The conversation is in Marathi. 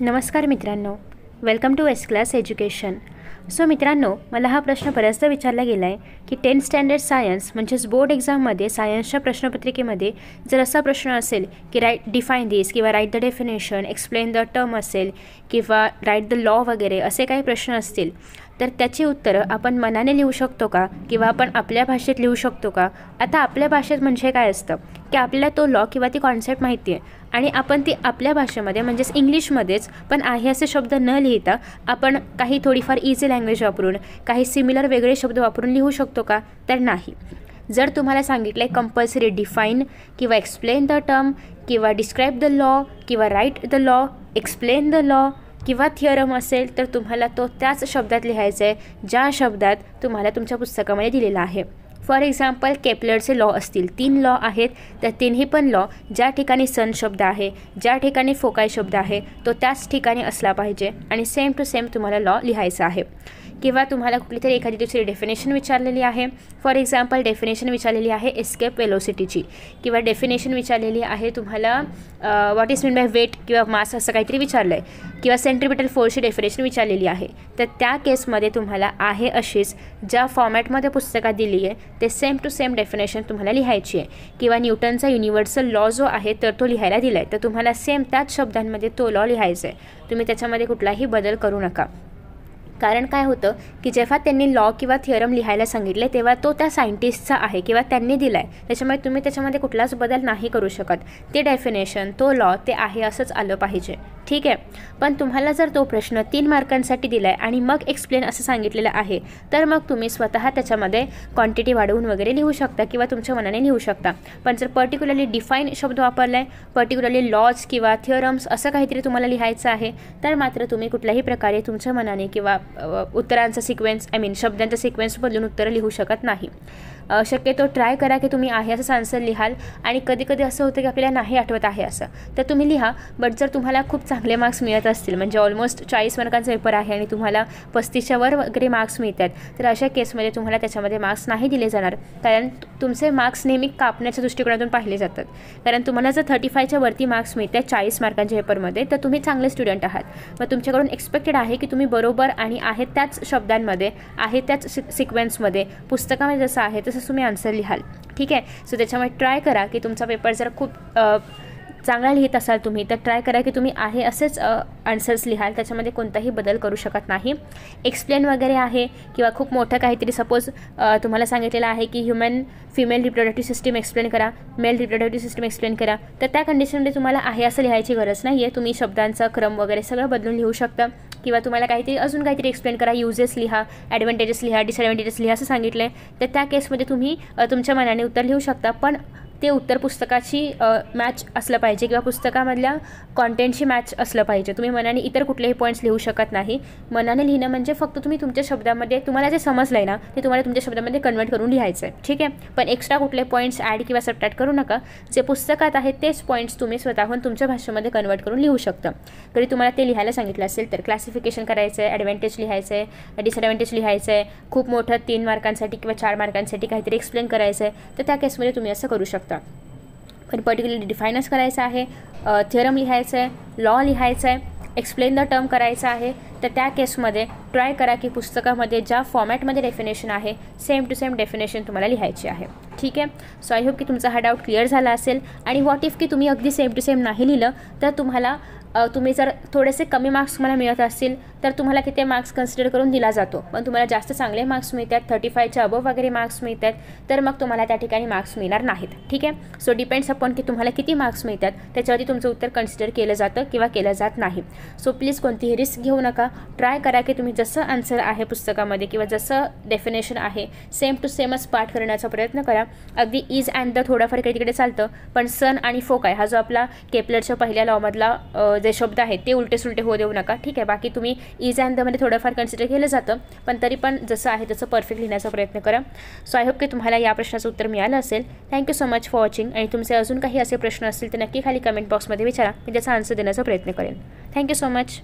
नमस्कार मित्रांनो, welcome to S class education. So मित्रांनो, मला हा प्रश्न बऱ्याचदा विचारला गेला आहे की 10th स्टँडर्ड सायन्स म्हणजेच बोर्ड एक्झाममध्ये सायन्सच्या प्रश्नपत्रिकेमध्ये जर असा प्रश्न असेल की डिफाईन दिस किंवा write the definition, explain the term असेल किंवा राईट द लॉ वगैरे असे काही प्रश्न असतील तर त्याची उत्तरं आपण मनाने लिहू शकतो का किंवा आपण आपल्या भाषेत लिहू शकतो का? आता आपल्या भाषेत म्हणजे काय असतं की आपल्याला तो लॉ किंवा ती कॉन्सेप्ट माहिती आहे आणि आपण ती आपल्या भाषेमध्ये म्हणजेच इंग्लिशमध्येच पण आहे असे शब्द न लिहिता आपण काही थोडीफार इझी लँग्वेज वापरून काही सिमिलर वेगळे शब्द वापरून लिहू शकतो का? तर नाही. जर तुम्हाला सांगितलं आहे कंपल्सरी डिफाईन किंवा एक्सप्लेन द टर्म किंवा डिस्क्राईब द लॉ किंवा write the law, explain the law किंवा थिअरम असेल तर तुम्हाला तो त्याच शब्दात लिहायचा आहे ज्या शब्दात तुम्हाला तुमच्या पुस्तकामध्ये दिलेला आहे. फॉर एक्झाम्पल केपलरचे लॉ असतील, 3 लॉ आहेत, तर तिन्ही पण लॉ ज्या ठिकाणी सन शब्द आहे, ज्या ठिकाणी फोकाय शब्द आहे तो त्याच ठिकाणी असला पाहिजे आणि सेम टू सेम तुम्हाला लॉ लिहायचा आहे. किंवा तुम्हाला कुठली तरी एखादी दुसरी डेफिनेशन विचारलेली आहे. फॉर एक्झाम्पल डेफिनेशन विचारलेली आहे एस्केप वेलोसिटीची किंवा डेफिनेशन विचारलेली आहे तुम्हाला what is mean by weight किंवा मास असं काहीतरी विचारलं आहे किंवा सेंट्रिपिटल फोर्सची डेफिनेशन विचारलेली आहे. तर त्या केसमध्ये तुम्हाला आहे अशीच ज्या फॉर्मॅटमध्ये पुस्तकात दिली आहे ते सेम टू सेम डेफिनेशन तुम्हाला लिहायची आहे. किंवा न्यूटनचा युनिव्हर्सल लॉ जो आहे तर तो लिहायला दिला आहे तर तुम्हाला सेम त्याच शब्दांमध्ये तो लॉ लिहायचा आहे. तुम्ही त्याच्यामध्ये कुठलाही बदल करू नका. कारण काय होतं की जेव्हा त्यांनी लॉ किंवा थिअरम लिहायला सांगितले तेव्हा तो त्या सायंटिस्टचा आहे किंवा त्यांनी दिला आहे, त्याच्यामुळे तुम्ही त्याच्यामध्ये कुठलाच बदल नाही करू शकत. ते डेफिनेशन, तो लॉ ते आहे असंच आलं पाहिजे, ठीक आहे. पण तुम्हाला जर तो प्रश्न 3 मार्कांसाठी दिला आहे आणि मग एक्सप्लेन असं सांगितलेलं आहे तर मग तुम्ही स्वतः त्याच्यामध्ये क्वांटिटी वाढवून वगैरे लिहू शकता किंवा तुमच्या मनाने लिहू शकता. पण जर पर्टिक्युलरली डिफाईन शब्द वापरला आहे, पर्टिक्युलरली लॉज किंवा थिअरम्स असं काहीतरी तुम्हाला लिहायचं आहे तर मात्र तुम्ही कुठल्याही प्रकारे तुमच्या मनाने किंवा उत्तरांचा सिक्वेन्स शब्दांचा सिक्वेन्स बदलून उत्तरं लिहू शकत नाही. शक्यतो ट्राय करा की तुम्ही आहे असंच आन्सर लिहाल आणि कधी कधी असं होतं की आपल्याला नाही आठवत आहे असं तर तुम्ही लिहा. बट जर तुम्हाला खूप चांगले मार्क्स मिळत असतील म्हणजे ऑलमोस्ट 40 मार्कांचा पेपर आहे आणि तुम्हाला 35च्या वर वगैरे मार्क्स मिळतात तर अशा केसमध्ये तुम्हाला त्याच्यामध्ये मार्क्स नाही दिले जाणार. कारण तुमचे मार्क्स नेहमी कापण्याच्या दृष्टिकोनातून पाहिले जातात. कारण तुम्हाला जर 35च्या वरती मार्क्स मिळतात 40 मार्कांच्या पेपरमध्ये तर तुम्ही चांगले स्टुडंट आहात. मग तुमच्याकडून एक्सपेक्टेड आहे की तुम्ही बरोबर आणि आहे त्याच शब्दांमध्ये, आहे त्याच सिक्वेन्समध्ये पुस्तकामध्ये जसं आहे तसं तुम्ही आन्सर लिहाल, ठीक आहे. सो त्याच्यामुळे ट्राय करा की तुमचा पेपर जर खूप चांगला लिहित असाल तुम्ही तर ट्राय करा की तुम्ही आहे असेच आन्सर्स लिहाल, त्याच्यामध्ये कोणताही बदल करू शकत नाही. एक्सप्लेन वगैरे आहे किंवा खूप मोठं काहीतरी सपोज तुम्हाला सांगितलेलं आहे की फिमेल रिप्रोडक्टिव्ह सिस्टीम एक्सप्लेन करा, मेल रिप्रोडक्टिव्ह सिस्टीम एक्सप्लेन करा, तर त्या कंडिशनमध्ये तुम्हाला आहे असं लिहायची गरज नाही आहे. तुम्ही शब्दांचा क्रम वगैरे सगळं बदलून लिहू शकता. किंवा तुम्हाला अजून काहीतरी एक्सप्लेन करा, युजेस लिहा, ॲडव्हान्टेजेस लिहा, डिसॲडव्हान्टेजेस लिहा असं सांगितलं आहे तर त्या केसमध्ये तुम्ही तुमच्या मनाने उत्तर लिहू शकता. पण ते उत्तर पुस्तकाची मॅच असलं पाहिजे किंवा पुस्तकामधल्या कॉन्टेंटशी मॅच असलं पाहिजे. तुम्ही मनाने इतर कुठलेही पॉईंट्स लिहू शकत नाही. मनाने लिहिणं म्हणजे फक्त तुम्ही तुमच्या शब्दामध्ये तुम्हाला जे समजलं आहे ना ते तुम्हाला तुमच्या शब्दामध्ये कन्वर्ट करून लिहायचं आहे, ठीक आहे. पण एक्स्ट्रा कुठले पॉईंट्स ॲड किंवा सबट्रॅक्ट करू नका. जे पुस्तकात आहेत तेच पॉईंट्स तुम्ही स्वतःहून तुमच्या भाषेमध्ये कन्वर्ट करून लिहू शकता. तरी तुम्हाला ते लिहायला सांगितलं असेल तर क्लासिफिकेशन करायचं आहे, ॲडव्हान्टेज लिहायचं आहे, डिसॲडव्हान्टेज लिहायचं आहे, खूप मोठं 3 मार्कांसाठी किंवा 4 मार्कांसाठी काहीतरी एक्सप्लेन करायचं आहे तर त्या केसमध्ये तुम्ही असं करू शकता. पण पर्टिक्युलरली डिफाईनच करायचं आहे, थिअरम लिहायचं आहे, लॉ लिहायचं आहे, एक्सप्लेन द टर्म करायचं आहे तर त्या केसमध्ये ट्राय करा की पुस्तकामध्ये ज्या फॉर्मॅटमध्ये डेफिनेशन आहे सेम टू सेम डेफिनेशन तुम्हाला लिहायची आहे, ठीक आहे. सो आय होप की तुमचा हा डाऊट क्लिअर झाला असेल. आणि व्हॉट इफ की तुम्ही अगदी सेम टू सेम नाही लिहिलं तर तुम्ही जर थोडेसे कमी मार्क्स तुम्हाला मिळत असतील तर तुम्हाला किती मार्क्स कन्सिडर करून दिला जातो. पण तुम्हाला जास्त चांगले मार्क्स मिळतात, 35च्या अबव वगैरे मार्क्स मिळतात तर मग तुम्हाला त्या ठिकाणी मार्क्स मिळणार नाहीत, ठीक आहे. सो डिपेंड्स अपॉन की तुम्हाला किती मार्क्स मिळतात त्याच्यावरती तुमचं उत्तर कन्सिडर केलं जातं किंवा केलं जात नाही. सो प्लीज कोणतीही रिस्क घेऊ नका. ट्राय करा की तुम्ही जसं आन्सर आहे पुस्तकामध्ये किंवा जसं डेफिनेशन आहे सेम टू सेमच पाठ करण्याचा प्रयत्न करा. अगदी इज अँड द थोडाफार काही तिकडे चालतं पण सन आणि फोकाय हा जो आपला केपलरच्या पहिल्या लॉमधला जे शब्द आहेत ते उलटे सुलटे होऊ देऊ नका, ठीक आहे. बाकी तुम्ही इज अँड दमध्ये थोडंफार कन्सिडर केलं जातं पण तरी पण जसं आहे तसं परफेक्ट लिहिण्याचा प्रयत्न करा. सो आय होप की तुम्हाला या प्रश्नाचं उत्तर मिळालं असेल. Thank you so much for watching. आणि तुमचे अजून काही असे प्रश्न असतील तर नक्की खाली कमेंट बॉक्समध्ये विचारा, मी त्याचा आन्सर देण्याचा प्रयत्न करेन. Thank you so much.